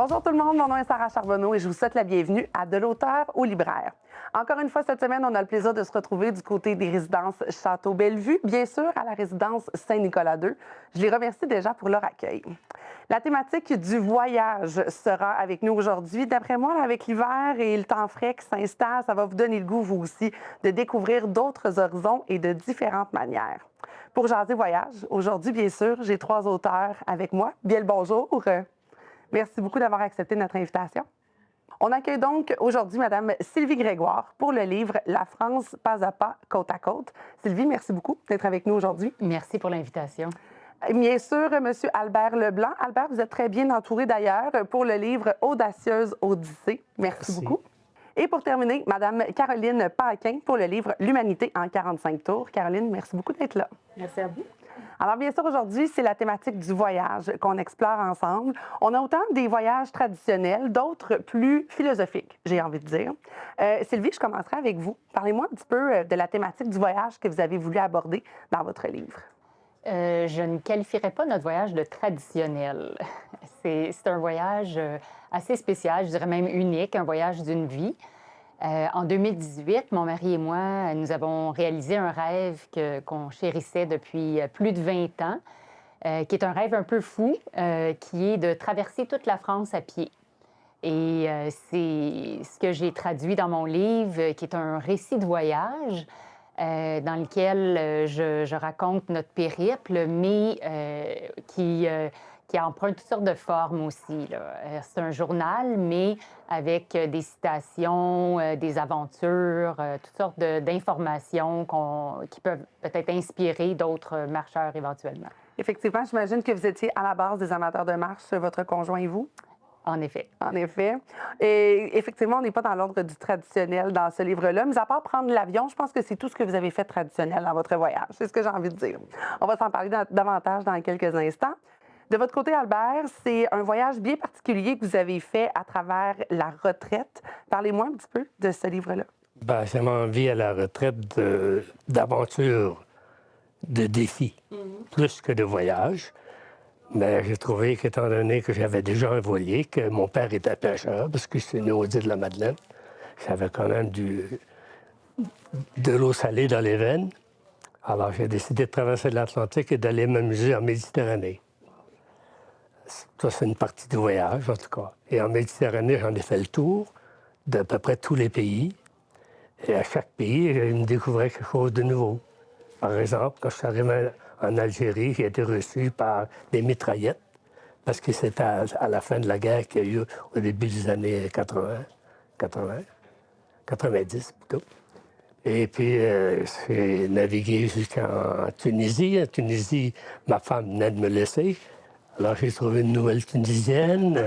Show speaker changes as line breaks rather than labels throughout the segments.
Bonjour tout le monde, mon nom est Sarah Charbonneau et je vous souhaite la bienvenue à De l'auteur au libraire. Encore une fois, cette semaine, on a le plaisir de se retrouver du côté des résidences Château-Bellevue, bien sûr à la résidence Saint-Nicolas II. Je les remercie déjà pour leur accueil. La thématique du voyage sera avec nous aujourd'hui. D'après moi, avec l'hiver et le temps frais qui s'installe, ça va vous donner le goût, vous aussi, de découvrir d'autres horizons et de différentes manières. Pour jaser voyage, aujourd'hui, bien sûr, j'ai 3 auteurs avec moi. Bien le bonjour. Merci beaucoup d'avoir accepté notre invitation. On accueille donc aujourd'hui Mme Sylvie Grégoire pour le livre « La France pas à pas, côte à côte ». Sylvie, merci beaucoup d'être avec nous aujourd'hui.
Merci pour l'invitation.
Bien sûr, M. Albert Leblanc. Albert, vous êtes très bien entouré d'ailleurs pour le livre « Audacieuse Odyssée ». Merci beaucoup. Et pour terminer, Mme Caroline Paquin pour le livre « L'humanité en 45 tours ». Caroline, merci beaucoup d'être là.
Merci à vous.
Alors, bien sûr, aujourd'hui, c'est la thématique du voyage qu'on explore ensemble. On a autant des voyages traditionnels, d'autres plus philosophiques, j'ai envie de dire. Sylvie, je commencerai avec vous. Parlez-moi un petit peu de la thématique du voyage que vous avez voulu aborder dans votre livre.
Je ne qualifierais pas notre voyage de traditionnel. C'est un voyage assez spécial, je dirais même unique, un voyage d'une vie. En 2018, mon mari et moi, nous avons réalisé un rêve qu'on chérissait depuis plus de 20 ans, qui est un rêve un peu fou, qui est de traverser toute la France à pied. Et c'est ce que j'ai traduit dans mon livre, qui est un récit de voyage dans lequel je raconte notre périple, mais qui emprunte toutes sortes de formes aussi. C'est un journal, mais avec des citations, des aventures, toutes sortes d'informations qui peuvent peut-être inspirer d'autres marcheurs éventuellement.
Effectivement, j'imagine que vous étiez à la base des amateurs de marche, votre conjoint et vous.
En effet.
En effet. Et effectivement, on n'est pas dans l'ordre du traditionnel dans ce livre-là. Mais à part prendre l'avion, je pense que c'est tout ce que vous avez fait traditionnel dans votre voyage. C'est ce que j'ai envie de dire. On va s'en parler davantage dans quelques instants. De votre côté, Albert, c'est un voyage bien particulier que vous avez fait à travers la retraite. Parlez-moi un petit peu de ce livre-là.
Bien, ça m'a envie à la retraite d'aventure, de défis, plus que de voyage. Mais j'ai trouvé qu'étant donné que j'avais déjà un voilier, que mon père était pêcheur, parce que c'est une Audit de la Madeleine, j'avais quand même de l'eau salée dans les veines. Alors, j'ai décidé de traverser l'Atlantique et d'aller m'amuser en Méditerranée. Ça, c'est une partie du voyage, en tout cas. Et en Méditerranée, j'en ai fait le tour d'à peu près tous les pays. Et à chaque pays, je me découvrais quelque chose de nouveau. Par exemple, quand je suis arrivé en Algérie, j'ai été reçu par des mitraillettes, parce que c'était à la fin de la guerre qu'il y a eu au début des années 90 plutôt. Et puis, j'ai navigué jusqu'en Tunisie. En Tunisie, ma femme venait de me laisser. Alors, j'ai trouvé une nouvelle Tunisienne.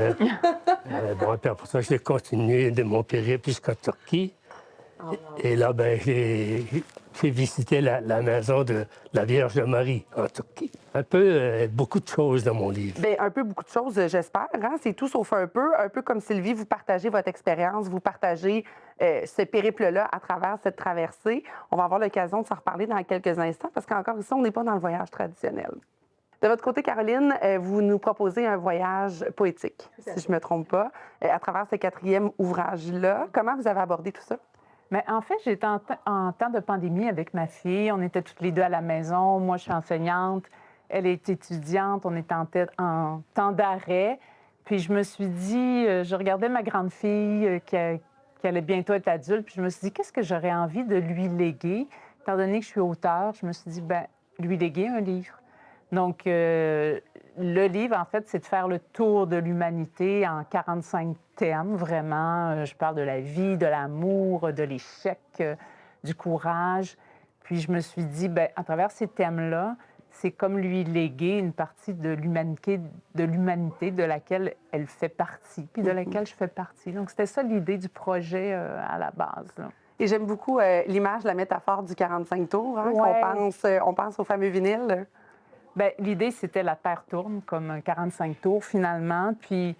Bon, puis après ça, j'ai continué de mon périple jusqu'en Turquie. Et là, ben, j'ai visité la maison de la Vierge Marie en Turquie. Un peu, beaucoup de choses dans mon livre.
Bien, un peu, beaucoup de choses, j'espère. Hein? C'est tout sauf un peu comme Sylvie, vous partagez votre expérience, vous partagez ce périple-là à travers cette traversée. On va avoir l'occasion de s'en reparler dans quelques instants parce qu'encore ici, on n'est pas dans le voyage traditionnel. De votre côté, Caroline, vous nous proposez un voyage poétique, si je ne me trompe pas, à travers ce 4e ouvrage-là. Comment vous avez abordé tout ça?
Mais en fait, j'étais en temps de pandémie avec ma fille. On était toutes les deux à la maison. Moi, je suis enseignante. Elle est étudiante. On est en temps d'arrêt. Puis je me suis dit, je regardais ma grande fille qui allait bientôt être adulte. Puis je me suis dit, qu'est-ce que j'aurais envie de lui léguer? Étant donné que je suis auteure, je me suis dit, bien, lui léguer un livre. Donc, le livre, en fait, c'est de faire le tour de l'humanité en 45 thèmes, vraiment. Je parle de la vie, de l'amour, de l'échec, du courage. Puis je me suis dit, bien, à travers ces thèmes-là, c'est comme lui léguer une partie de l'humanité de laquelle elle fait partie, puis de laquelle je fais partie. Donc, c'était ça l'idée du projet à la base, là.
Et j'aime beaucoup l'image, la métaphore du 45 tours, hein,
Ouais.
on pense au fameux vinyle.
Bien, l'idée, c'était la Terre tourne, comme un 45 tours, finalement. Puis,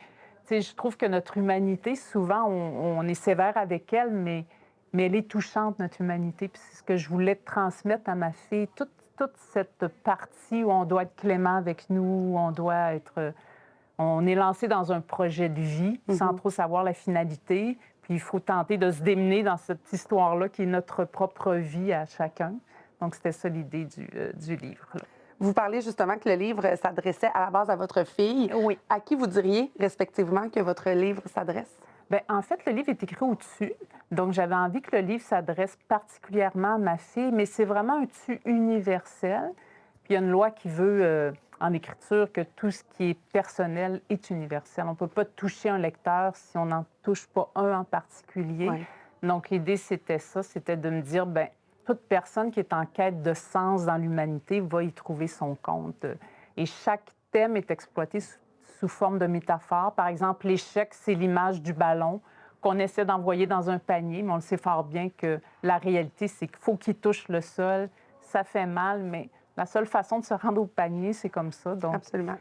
tu sais, je trouve que notre humanité, souvent, on est sévère avec elle, mais elle est touchante, notre humanité. Puis c'est ce que je voulais transmettre à ma fille, toute cette partie où on doit être clément avec nous, où on doit on est lancé dans un projet de vie sans trop savoir la finalité. Puis il faut tenter de se démener dans cette histoire-là qui est notre propre vie à chacun. Donc, c'était ça l'idée du livre. Là.
Vous parlez justement que le livre s'adressait à la base à votre fille.
Oui.
À qui vous diriez respectivement que votre livre s'adresse?
Bien, en fait, le livre est écrit au-dessus. Donc, j'avais envie que le livre s'adresse particulièrement à ma fille, mais c'est vraiment un dessus universel. Puis il y a une loi qui veut, en écriture, que tout ce qui est personnel est universel. On ne peut pas toucher un lecteur si on n'en touche pas un en particulier.
Oui.
Donc, l'idée, c'était ça, c'était de me dire, bien, toute personne qui est en quête de sens dans l'humanité va y trouver son compte. Et chaque thème est exploité sous forme de métaphore. Par exemple, l'échec, c'est l'image du ballon qu'on essaie d'envoyer dans un panier, mais on le sait fort bien que la réalité, c'est qu'il faut qu'il touche le sol. Ça fait mal, mais la seule façon de se rendre au panier, c'est comme ça. Donc,
Absolument.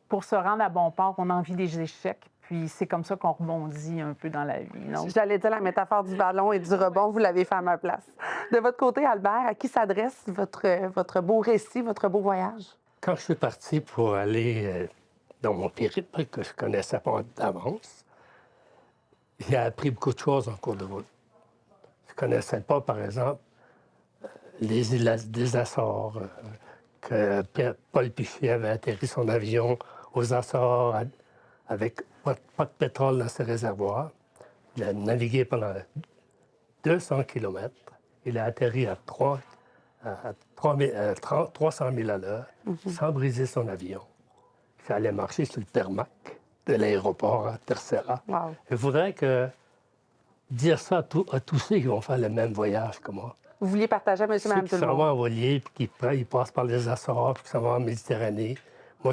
pour se rendre à bon port, on a envie des échecs. Puis c'est comme ça qu'on rebondit un peu dans la vie. Donc,
J'allais dire la métaphore du ballon et du rebond, vous l'avez fait à ma place. De votre côté, Albert, à qui s'adresse votre beau récit, votre beau voyage?
Quand je suis parti pour aller dans mon périple, que je ne connaissais pas d'avance, j'ai appris beaucoup de choses en cours de route. Je ne connaissais pas, par exemple, les îles des Açores, que Paul Pichet avait atterri son avion aux Açores avec pas de pétrole dans ses réservoirs. Il a navigué pendant 200 km. Il a atterri à 300 000 à l'heure, sans briser son avion. Il allait marcher sur le tarmac de l'aéroport à Tercera.
Wow.
Je voudrais dire ça à tous ceux qui vont faire le même voyage que moi.
Vous vouliez partager, monsieur,
Ceux
madame,
qui
tout le
s'en
monde?
vont en voilier, puis qui passent par les Açores, puis qui s'en vont en Méditerranée. Moi,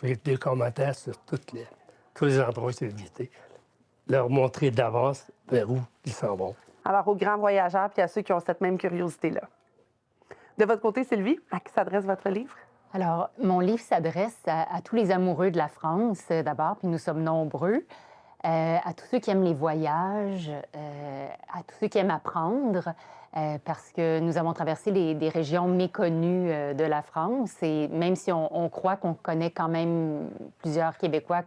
j'ai des commentaires sur tous les endroits où j'ai visité. Leur montrer d'avance vers où ils s'en vont.
Alors, aux grands voyageurs, puis à ceux qui ont cette même curiosité-là. De votre côté, Sylvie, à qui s'adresse votre livre?
Alors, mon livre s'adresse à tous les amoureux de la France, d'abord, puis nous sommes nombreux, à tous ceux qui aiment les voyages, à tous ceux qui aiment apprendre, parce que nous avons traversé des régions méconnues de la France, et même si on croit qu'on connaît quand même, plusieurs Québécois,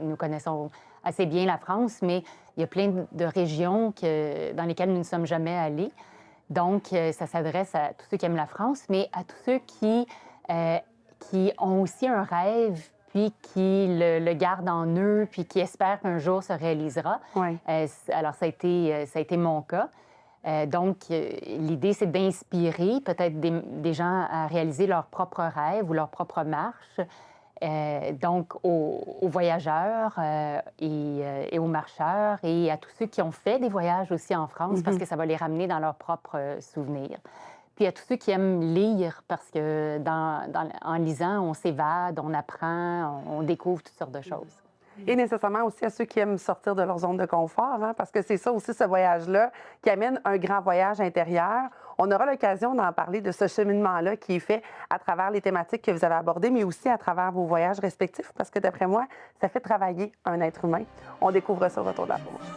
nous connaissons assez bien la France, mais il y a plein de régions dans lesquelles nous ne sommes jamais allés. Donc, ça s'adresse à tous ceux qui aiment la France, mais à tous ceux qui ont aussi un rêve, puis qui le gardent en eux, puis qui espèrent qu'un jour se réalisera.
Oui.
Alors, ça a été mon cas. Donc, l'idée, c'est d'inspirer peut-être des gens à réaliser leurs propres rêves ou leur propre marche. Donc, aux voyageurs et aux marcheurs et à tous ceux qui ont fait des voyages aussi en France, parce que ça va les ramener dans leurs propres souvenirs. Puis à tous ceux qui aiment lire, parce que en lisant, on s'évade, on apprend, on découvre toutes sortes de choses.
Et nécessairement aussi à ceux qui aiment sortir de leur zone de confort, hein, parce que c'est ça aussi, ce voyage-là, qui amène un grand voyage intérieur. On aura l'occasion d'en parler de ce cheminement-là qui est fait à travers les thématiques que vous avez abordées, mais aussi à travers vos voyages respectifs, parce que d'après moi, ça fait travailler un être humain. On découvre ça au retour de la pause.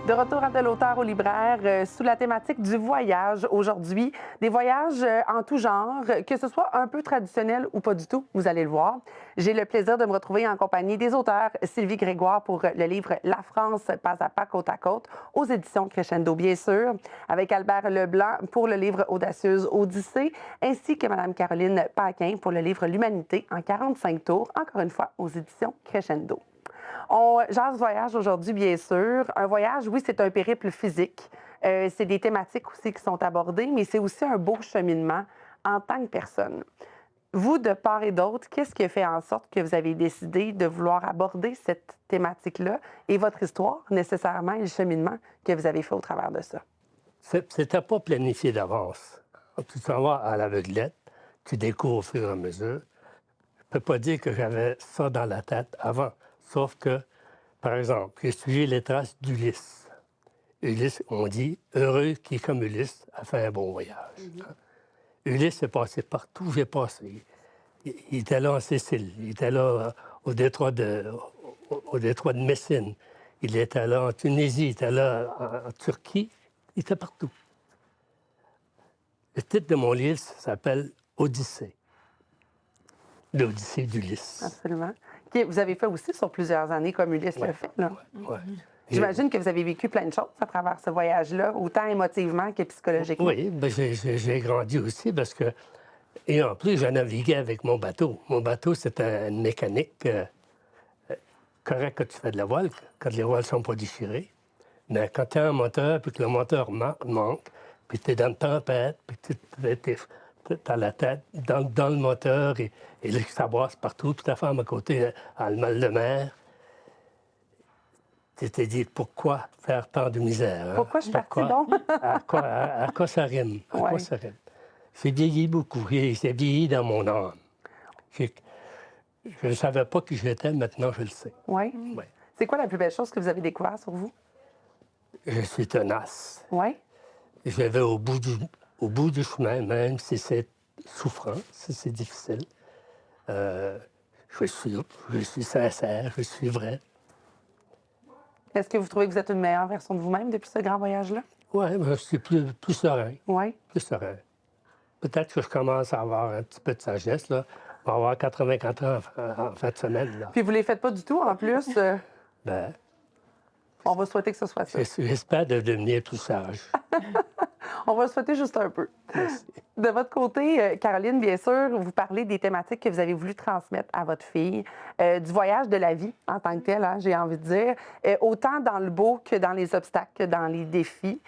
De retour à De l'auteur au libraire, sous la thématique du voyage aujourd'hui. Des voyages en tout genre, que ce soit un peu traditionnel ou pas du tout, vous allez le voir. J'ai le plaisir de me retrouver en compagnie des auteurs Sylvie Grégoire pour le livre La France, pas à pas, côte à côte, aux éditions Crescendo, bien sûr, avec Albert Leblanc pour le livre Audacieuse Odyssée, ainsi que Mme Caroline Paquin pour le livre L'Humanité en 45 tours, encore une fois, aux éditions Crescendo. On jase voyage aujourd'hui, bien sûr. Un voyage, oui, c'est un périple physique. C'est des thématiques aussi qui sont abordées, mais c'est aussi un beau cheminement en tant que personne. Vous, de part et d'autre, qu'est-ce qui a fait en sorte que vous avez décidé de vouloir aborder cette thématique-là et votre histoire, nécessairement, et le cheminement que vous avez fait au travers de ça?
C'était pas planifié d'avance. Tu t'en vas à l'aveuglette, tu découvres au fur et à mesure. Je peux pas dire que j'avais ça dans la tête avant. Sauf que, par exemple, j'ai suivi les traces d'Ulysse. Ulysse, on dit, heureux qui, comme Ulysse, a fait un bon voyage. Ulysse est passé partout où j'ai passé. Il était là en Sicile, il était là au détroit de Messine, Il était là en Tunisie, il était là en Turquie, il était partout. Le titre de mon livre s'appelle Odyssée. L'Odyssée d'Ulysse.
Absolument. Qui vous avez fait aussi sur plusieurs années, comme Ulysse le fait. Là.
Ouais.
J'imagine que vous avez vécu plein de choses à travers ce voyage-là, autant émotivement que psychologiquement.
Oui, ben j'ai grandi aussi parce que... Et en plus, je naviguais avec mon bateau. Mon bateau, c'est une mécanique correcte quand tu fais de la voile, quand les voiles ne sont pas déchirées. Mais quand tu as un moteur, puis que le moteur manque, puis tu es dans une tempête, puis tu as la tête dans le moteur, et là, ça brasse partout, puis ta femme à côté a le mal de mer. Tu t'es dit, pourquoi faire tant de misère? Hein?
Pourquoi je suis partie donc?
à quoi ça rime? À quoi ça rime? J'ai vieilli beaucoup, j'ai vieilli dans mon âme. Je ne savais pas qui j'étais, maintenant je le sais.
Oui.
Ouais.
C'est quoi la plus belle chose que vous avez découvert sur vous?
Je suis tenace.
Oui.
Je vais au bout du chemin, même si c'est souffrant, si c'est difficile. Je suis sincère, je suis vrai.
Est-ce que vous trouvez que vous êtes une meilleure version de vous-même depuis ce grand voyage-là?
Oui, je suis plus serein.
Oui.
Plus serein. Peut-être que je commence à avoir un petit peu de sagesse, là. Je vais avoir 84 ans en fin de semaine, là.
Puis vous ne les faites pas du tout, en plus.
Ben,
On va souhaiter que ce soit ça.
j'espère de devenir plus sage.
On va le souhaiter juste un peu.
Merci.
De votre côté, Caroline, bien sûr, vous parlez des thématiques que vous avez voulu transmettre à votre fille, du voyage de la vie en tant que tel, hein, j'ai envie de dire, autant dans le beau que dans les obstacles, que dans les défis.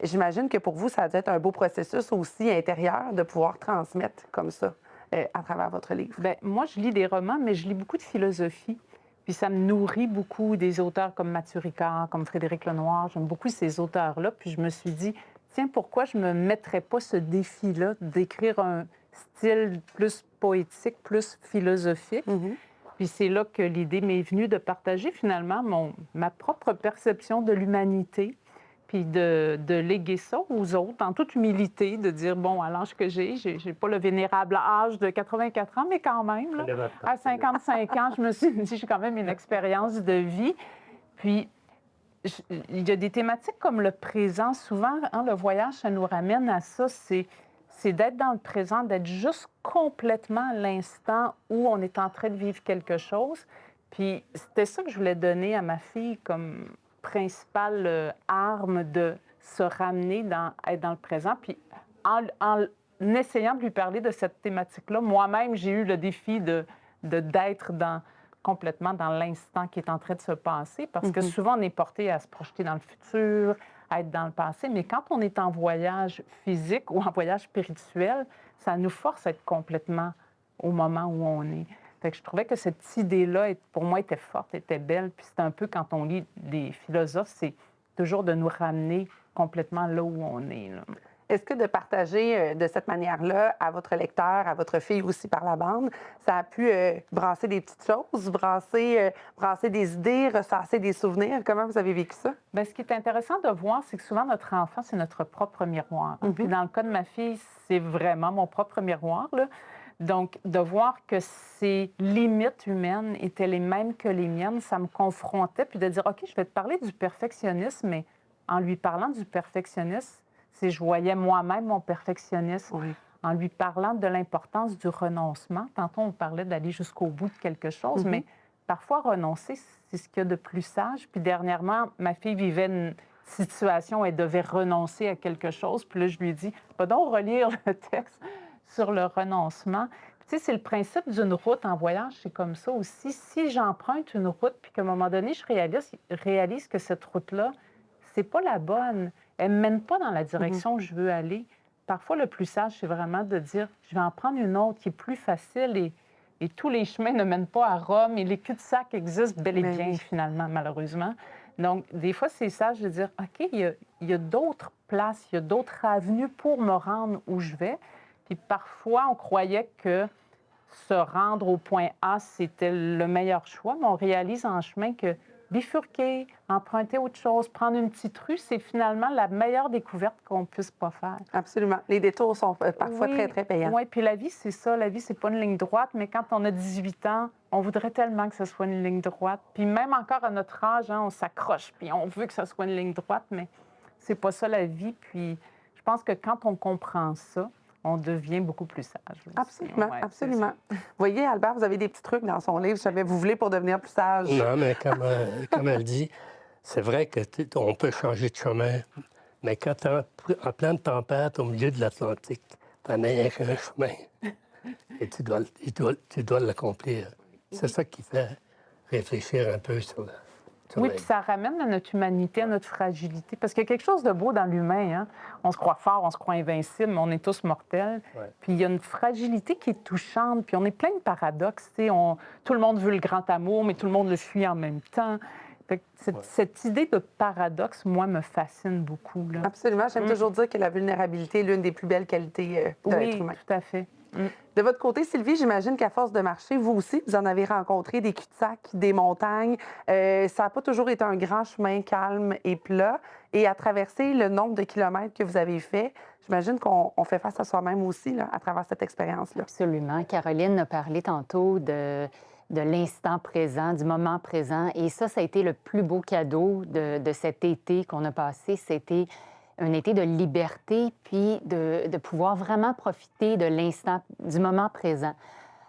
J'imagine que pour vous, ça a dû être un beau processus aussi intérieur de pouvoir transmettre comme ça à travers votre livre.
Bien, moi, je lis des romans, mais je lis beaucoup de philosophie. Puis ça me nourrit beaucoup des auteurs comme Mathieu Ricard, comme Frédéric Lenoir. J'aime beaucoup ces auteurs-là. Puis je me suis dit, tiens, pourquoi je ne me mettrais pas ce défi-là d'écrire un style plus poétique, plus philosophique? Puis c'est là que l'idée m'est venue de partager finalement ma propre perception de l'humanité, puis de léguer ça aux autres, en toute humilité, de dire, bon, à l'âge que j'ai pas le vénérable âge de 84 ans, mais quand même, là, à 55 ans, je me suis dit, j'ai quand même une expérience de vie. Puis, il y a des thématiques comme le présent. Souvent, hein, le voyage, ça nous ramène à ça, c'est d'être dans le présent, d'être juste complètement à l'instant où on est en train de vivre quelque chose. Puis, c'était ça que je voulais donner à ma fille comme principale arme de se ramener être dans le présent. Puis en essayant de lui parler de cette thématique-là, moi-même, j'ai eu le défi d'être complètement dans l'instant qui est en train de se passer, parce que souvent, on est porté à se projeter dans le futur, à être dans le passé, mais quand on est en voyage physique ou en voyage spirituel, ça nous force à être complètement au moment où on est. Fait que je trouvais que cette idée-là, pour moi, était forte, était belle. Puis c'est un peu, quand on lit des philosophes, c'est toujours de nous ramener complètement là où on est. Là.
Est-ce que de partager de cette manière-là à votre lecteur, à votre fille aussi par la bande, ça a pu brasser des petites choses, brasser des idées, ressasser des souvenirs? Comment vous avez vécu ça?
Bien, ce qui est intéressant de voir, c'est que souvent, notre enfant, c'est notre propre miroir. Puis dans le cas de ma fille, c'est vraiment mon propre miroir, là. Donc, de voir que ses limites humaines étaient les mêmes que les miennes, ça me confrontait. Puis de dire, OK, je vais te parler du perfectionnisme, mais en lui parlant du perfectionnisme, c'est je voyais moi-même mon perfectionnisme.
Oui.
En lui parlant de l'importance du renoncement. Tantôt, on parlait d'aller jusqu'au bout de quelque chose, mais parfois, renoncer, c'est ce qu'il y a de plus sage. Puis dernièrement, ma fille vivait une situation où elle devait renoncer à quelque chose. Puis là, je lui ai dit, va donc relire le texte sur le renoncement. Tu sais, c'est le principe d'une route en voyage, c'est comme ça aussi. Si j'emprunte une route, puis qu'à un moment donné, je réalise que cette route-là, c'est pas la bonne, elle ne mène pas dans la direction où je veux aller. Parfois, le plus sage, c'est vraiment de dire, je vais en prendre une autre qui est plus facile et tous les chemins ne mènent pas à Rome et les cul-de-sac existent bel et bien, finalement, malheureusement. Donc, des fois, c'est sage de dire, OK, il y a d'autres places, il y a d'autres avenues pour me rendre où je vais. Puis parfois, on croyait que se rendre au point A, c'était le meilleur choix, mais on réalise en chemin que bifurquer, emprunter autre chose, prendre une petite rue, c'est finalement la meilleure découverte qu'on puisse pas faire.
Absolument. Les détours sont parfois
Oui,
très, très payants.
Oui, puis la vie, c'est ça. La vie, c'est pas une ligne droite, mais quand on a 18 ans, on voudrait tellement que ce soit une ligne droite. Puis même encore à notre âge, hein, on s'accroche, puis on veut que ce soit une ligne droite, mais c'est pas ça la vie. Puis je pense que quand on comprend ça, on devient beaucoup plus sage aussi.
Absolument,
Ouais,
absolument. Vous voyez, Albert, vous avez des petits trucs dans son livre, jamais vous voulez pour devenir plus sage.
Non, mais comme elle dit, c'est vrai qu'on peut changer de chemin, mais quand tu es en pleine tempête au milieu de l'Atlantique, tu n'en as qu'un chemin et tu dois l'accomplir. C'est ça qui fait réfléchir un peu sur
Oui,
la
puis
vie.
ça ramène à notre humanité, à notre fragilité. Parce qu'il y a quelque chose de beau dans l'humain. Hein? On se croit fort, on se croit invincible, mais on est tous mortels.
Ouais.
Puis il y a une fragilité qui est touchante. Puis on est plein de paradoxes. Tout le monde veut le grand amour, mais tout le monde le fuit en même temps. Fait que cette idée de paradoxe, moi, me fascine beaucoup. Là.
Absolument. J'aime toujours dire que la vulnérabilité est l'une des plus belles qualités de l'être humain.
Tout à fait.
De votre côté, Sylvie, j'imagine qu'à force de marcher, vous aussi, vous en avez rencontré des cul-de-sac, des montagnes. Ça n'a pas toujours été un grand chemin calme et plat. Et à traverser le nombre de kilomètres que vous avez fait, j'imagine qu'on fait face à soi-même aussi là, à travers cette expérience-là.
Absolument. Caroline a parlé tantôt de l'instant présent, du moment présent. Et ça a été le plus beau cadeau de cet été qu'on a passé. C'était un été de liberté, puis de pouvoir vraiment profiter de l'instant, du moment présent.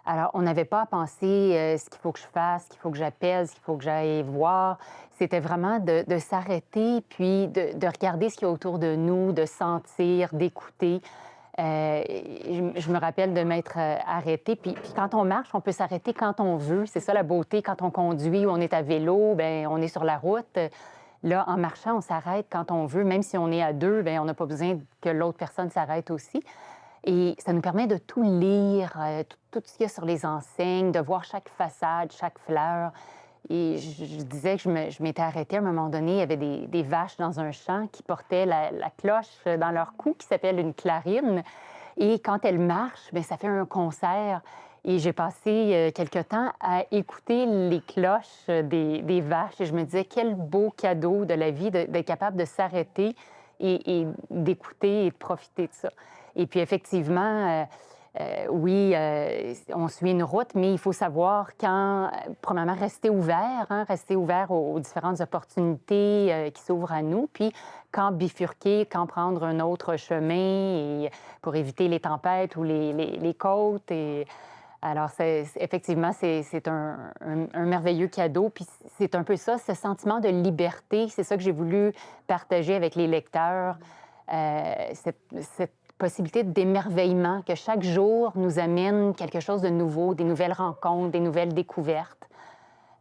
Alors, on n'avait pas à penser ce qu'il faut que je fasse, ce qu'il faut que j'appelle, ce qu'il faut que j'aille voir. C'était vraiment de s'arrêter, puis de regarder ce qu'il y a autour de nous, de sentir, d'écouter. Je me rappelle de m'être arrêtée. Puis quand on marche, on peut s'arrêter quand on veut. C'est ça la beauté. Quand on conduit ou on est à vélo, bien, on est sur la route. Là, en marchant, on s'arrête quand on veut. Même si on est à deux, bien, on n'a pas besoin que l'autre personne s'arrête aussi. Et ça nous permet de tout lire, tout ce qu'il y a sur les enseignes, de voir chaque façade, chaque fleur. Et je disais que je m'étais arrêtée à un moment donné. Il y avait des vaches dans un champ qui portaient la cloche dans leur cou, qui s'appelle une clarine. Et quand elles marchent, bien, ça fait un concert. Et j'ai passé quelque temps à écouter les cloches des vaches. Et je me disais, quel beau cadeau de la vie d'être capable de s'arrêter et d'écouter et de profiter de ça. Et puis, effectivement, oui, on suit une route, mais il faut savoir quand, premièrement, rester ouvert, hein, rester ouvert aux différentes opportunités qui s'ouvrent à nous, puis quand bifurquer, quand prendre un autre chemin et pour éviter les tempêtes ou les côtes. Et alors, effectivement, c'est un merveilleux cadeau. Puis c'est un peu ça, ce sentiment de liberté. C'est ça que j'ai voulu partager avec les lecteurs. Cette possibilité d'émerveillement, que chaque jour nous amène quelque chose de nouveau, des nouvelles rencontres, des nouvelles découvertes.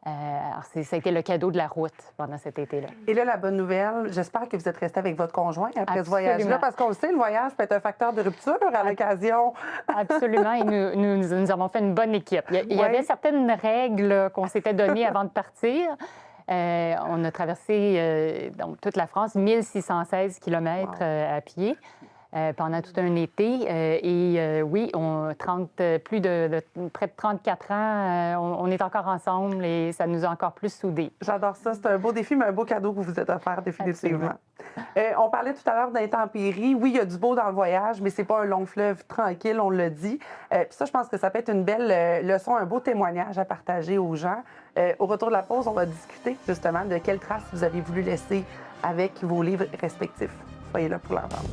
Alors, ça a été le cadeau de la route pendant cet été-là.
Et là, la bonne nouvelle, j'espère que vous êtes resté avec votre conjoint après ce
Absolument.
voyage-là, parce qu'on le sait, le voyage peut être un facteur de rupture à l'occasion.
Absolument, et nous avons fait une bonne équipe. Il y avait certaines règles qu'on s'était données avant de partir. On a traversé donc, toute la France, 1616 kilomètres à pied. Pendant tout un été. Oui, près de 34 ans, on est encore ensemble et ça nous a encore plus soudés.
J'adore ça. C'est un beau défi, mais un beau cadeau que vous vous êtes offert définitivement. On parlait tout à l'heure d'intempéries. Oui, il y a du beau dans le voyage, mais c'est pas un long fleuve tranquille, on l'a dit. Puis ça, je pense que ça peut être une belle leçon, un beau témoignage à partager aux gens. Au retour de la pause, on va discuter justement de quelles traces vous avez voulu laisser avec vos livres respectifs. Soyez là pour l'entendre.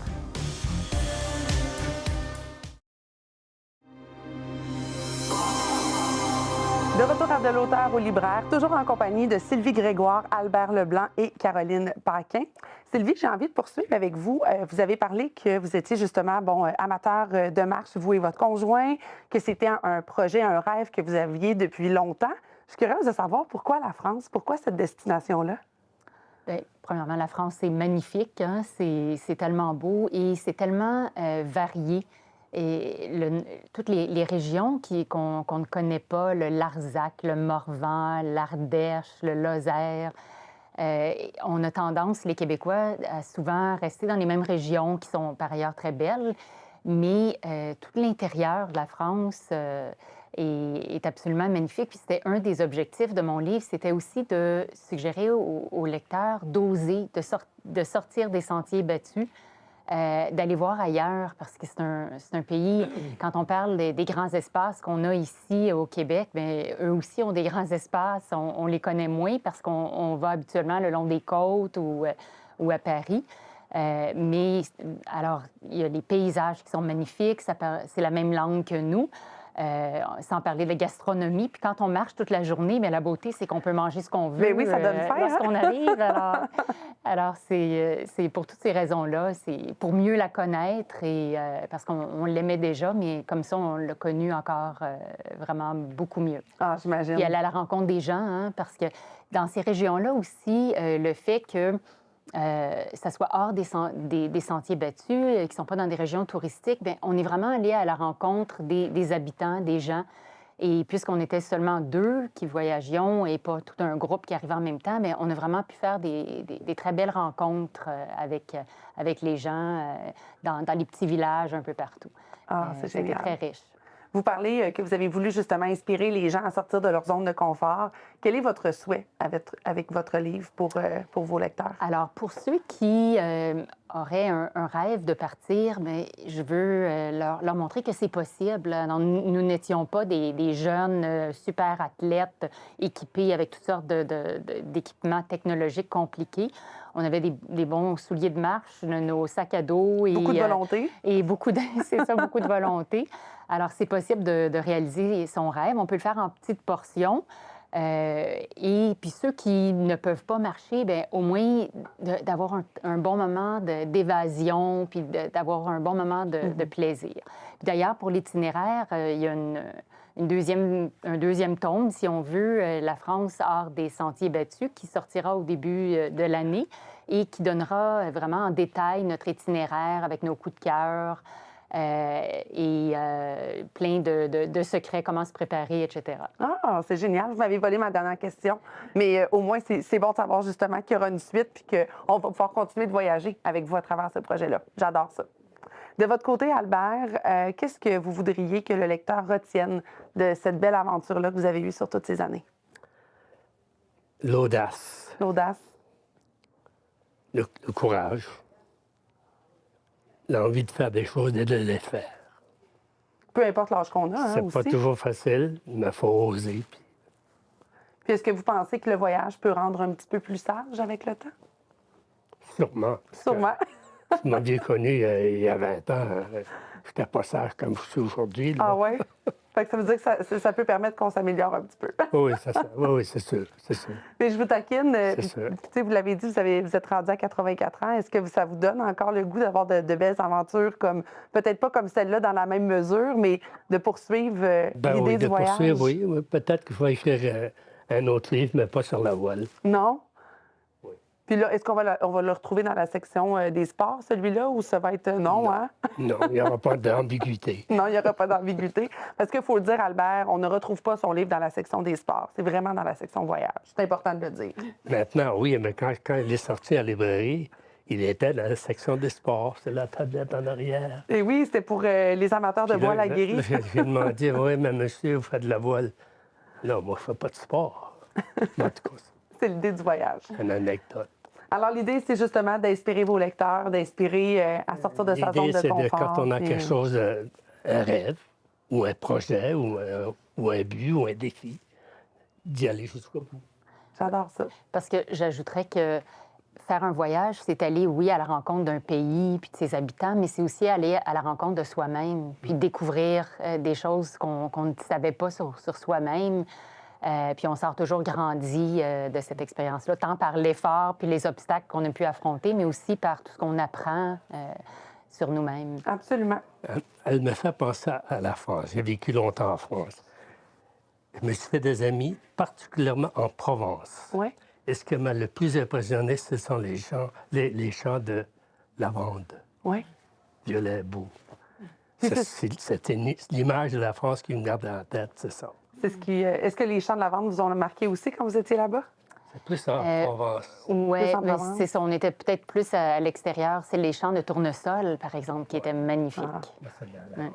De retour à De l'auteur au libraire, toujours en compagnie de Sylvie Grégoire, Albert Leblanc et Caroline Paquin. Sylvie, j'ai envie de poursuivre avec vous. Vous avez parlé que vous étiez justement amateur de marche, vous et votre conjoint, que c'était un projet, un rêve que vous aviez depuis longtemps. Je suis curieuse de savoir pourquoi la France, pourquoi cette destination-là?
Bien, premièrement, la France, c'est magnifique, hein? C'est tellement beau et c'est tellement varié. Et toutes les régions qu'on ne connaît pas, le Larzac, le Morvan, l'Ardèche, le Lozère, on a tendance, les Québécois, à souvent rester dans les mêmes régions qui sont par ailleurs très belles, mais tout l'intérieur de la France, est absolument magnifique. Puis c'était un des objectifs de mon livre, c'était aussi de suggérer aux lecteurs d'oser, de sortir des sentiers battus, d'aller voir ailleurs, parce que c'est un pays, quand on parle des grands espaces qu'on a ici au Québec, bien, eux aussi ont des grands espaces, on les connaît moins parce qu'on va habituellement le long des côtes ou à Paris. Mais alors, il y a les paysages qui sont magnifiques, c'est la même langue que nous. Sans parler de gastronomie. Puis quand on marche toute la journée, bien, la beauté, c'est qu'on peut manger ce qu'on veut.
Mais oui, ça donne faim,
lorsqu'on arrive. Alors c'est pour toutes ces raisons-là, c'est pour mieux la connaître et parce qu'on l'aimait déjà, mais comme ça, on l'a connue encore vraiment beaucoup mieux.
Ah, j'imagine.
Puis aller à la rencontre des gens, hein, parce que dans ces régions-là aussi, le fait que ça soit hors des sentiers battus, qui ne sont pas dans des régions touristiques, bien, on est vraiment allé à la rencontre des habitants, des gens. Et puisqu'on était seulement 2 qui voyagions et pas tout un groupe qui arrivait en même temps, bien, on a vraiment pu faire des très belles rencontres avec les gens dans les petits villages un peu partout.
Ah, c'est génial.
C'était très riche.
Vous parlez que vous avez voulu justement inspirer les gens à sortir de leur zone de confort. Quel est votre souhait avec votre livre pour vos lecteurs?
Alors, pour ceux qui auraient un rêve de partir, mais je veux leur montrer que c'est possible. Alors, nous n'étions pas des jeunes super athlètes équipés avec toutes sortes d'équipements technologiques compliqués. On avait des bons souliers de marche, nos sacs à dos.
Beaucoup de volonté.
Et c'est ça, beaucoup de volonté. Alors, c'est possible de réaliser son rêve. On peut le faire en petites portions. Et puis ceux qui ne peuvent pas marcher, bien, au moins d'avoir un bon moment d'évasion, puis d'avoir un bon moment de plaisir. D'ailleurs, pour l'itinéraire, il y a un deuxième tome, si on veut, La France hors des sentiers battus, qui sortira au début de l'année et qui donnera vraiment en détail notre itinéraire avec nos coups de cœur, et plein de secrets, comment se préparer, etc.
Ah, c'est génial. Vous m'avez volé ma dernière question. Mais au moins, c'est bon de savoir justement qu'il y aura une suite puis qu'on va pouvoir continuer de voyager avec vous à travers ce projet-là. J'adore ça. De votre côté, Albert, qu'est-ce que vous voudriez que le lecteur retienne de cette belle aventure-là que vous avez eue sur toutes ces années?
L'audace,
L'audace.
le courage, l'envie de faire des choses et de les faire.
Peu importe l'âge qu'on a, hein,
C'est
aussi.
pas toujours facile, mais il faut oser.
Puis est-ce que vous pensez que le voyage peut rendre un petit peu plus sage avec le temps?
Sûrement.
Sûrement.
Vous m'aviez connu il y a 20 ans. Je n'étais pas sage comme je suis aujourd'hui.
Ah ouais? Fait que ça veut dire que ça peut permettre qu'on s'améliore un petit peu.
Oui, c'est ça. Oui, c'est sûr. C'est sûr.
Mais je vous taquine.
C'est sûr.
Tu sais, vous l'avez dit, vous êtes rendu à 84 ans. Est-ce que ça vous donne encore le goût d'avoir de belles aventures, comme peut-être pas comme celle-là dans la même mesure, mais de poursuivre l'idée du voyage?
Poursuivre, oui. Peut-être que je vais écrire un autre livre, mais pas sur la voile.
Non?
Oui.
Puis là, est-ce qu'on va le retrouver dans la section des sports, celui-là, ou ça va être non, hein?
Non, il n'y aura pas d'ambiguïté.
Non, il n'y aura pas d'ambiguïté. Parce qu'il faut le dire, Albert, on ne retrouve pas son livre dans la section des sports. C'est vraiment dans la section voyage. C'est important de le dire.
Maintenant, oui, mais quand il est sorti à la librairie, il était dans la section des sports. C'est la tablette en arrière.
Et oui, c'était pour les amateurs de voile aguerris.
J'ai demandé, oui, mais monsieur, vous faites de la voile. Non, moi, je ne fais pas de sport. En tout cas,
C'est l'idée du voyage.
c'est une anecdote.
Alors, l'idée, c'est justement d'inspirer vos lecteurs, d'inspirer à sortir de sa zone
L'idée,
de confort.
c'est quand on a
puis-
quelque chose, un rêve, ou un projet, ou un but, ou un défi, d'y aller jusqu'au bout.
J'adore ça.
Parce que j'ajouterais que faire un voyage, c'est aller, oui, à la rencontre d'un pays puis de ses habitants, mais c'est aussi aller à la rencontre de soi-même, puis découvrir des choses qu'on ne savait pas sur soi-même. Puis on sort toujours grandi de cette expérience-là, tant par l'effort puis les obstacles qu'on a pu affronter, mais aussi par tout ce qu'on apprend sur nous-mêmes.
Absolument.
Elle me fait penser à la France. J'ai vécu longtemps en France. Je me suis fait des amis, particulièrement en Provence.
Oui.
Et ce qui m'a le plus impressionné, ce sont les champs de lavande,
Oui.
violet beau.
Puis
C'est l'image de la France qui me garde en tête, c'est ça.
C'est ce qui. Est-ce que les champs de lavande vous ont marqué aussi quand vous étiez là-bas?
C'est plus en Provence.
Oui,
Plus en
mais
Provence.
c'est ça. On était peut-être plus à l'extérieur. C'est les champs de tournesol, par exemple, qui étaient magnifiques.
Ah.
C'est bien, la
Ouais.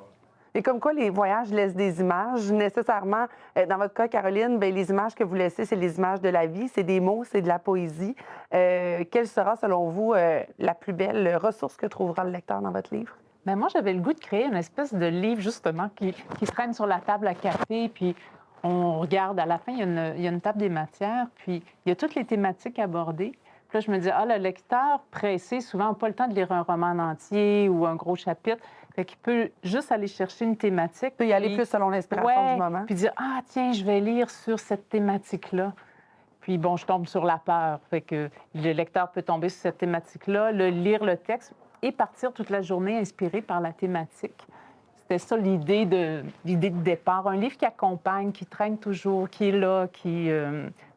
Et comme quoi, les voyages laissent des images. Nécessairement, dans votre cas, Caroline, bien, les images que vous laissez, c'est les images de la vie, c'est des mots, c'est de la poésie. Quelle sera, selon vous, la plus belle ressource que trouvera le lecteur dans votre livre?
Bien, moi, j'avais le goût de créer une espèce de livre, justement, qui traîne sur la table à café, puis on regarde, à la fin, il y a une table des matières, puis il y a toutes les thématiques abordées. Puis là, je me dis, le lecteur pressé, souvent, n'a pas le temps de lire un roman en entier ou un gros chapitre. Fait qu'il peut juste aller chercher une thématique.
Il peut y aller plus selon l'inspiration du moment.
Puis dire, tiens, je vais lire sur cette thématique-là. Puis bon, je tombe sur la peur. Fait que le lecteur peut tomber sur cette thématique-là, lire le texte et partir toute la journée inspiré par la thématique. C'était ça l'idée de départ. Un livre qui accompagne, qui traîne toujours, qui est là,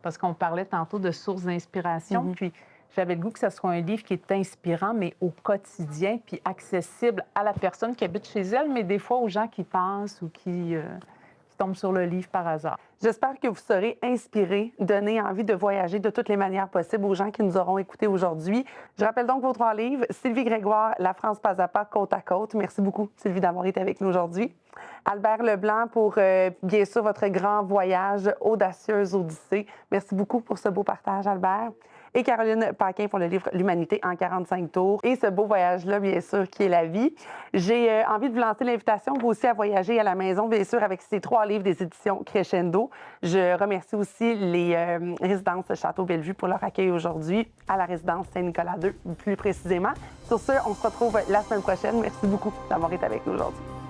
parce qu'on parlait tantôt de sources d'inspiration. Puis j'avais le goût que ce soit un livre qui est inspirant, mais au quotidien, puis accessible à la personne qui habite chez elle, mais des fois aux gens qui passent ou qui tombent sur le livre par hasard.
J'espère que vous serez inspirés, donner envie de voyager de toutes les manières possibles aux gens qui nous auront écoutés aujourd'hui. Je rappelle donc vos 3 livres. Sylvie Grégoire, La France pas à pas, côte à côte. Merci beaucoup, Sylvie, d'avoir été avec nous aujourd'hui. Albert Leblanc pour, bien sûr, votre grand voyage, Audacieuse Odyssée. Merci beaucoup pour ce beau partage, Albert. Et Caroline Paquin pour le livre L'Humanité en 45 tours. Et ce beau voyage-là, bien sûr, qui est la vie. J'ai envie de vous lancer l'invitation, vous aussi, à voyager à la maison, bien sûr, avec ces 3 livres des éditions Crescendo. Je remercie aussi les résidences Château Bellevue pour leur accueil aujourd'hui, à la résidence Saint-Nicolas II, plus précisément. Sur ce, on se retrouve la semaine prochaine. Merci beaucoup d'avoir été avec nous aujourd'hui.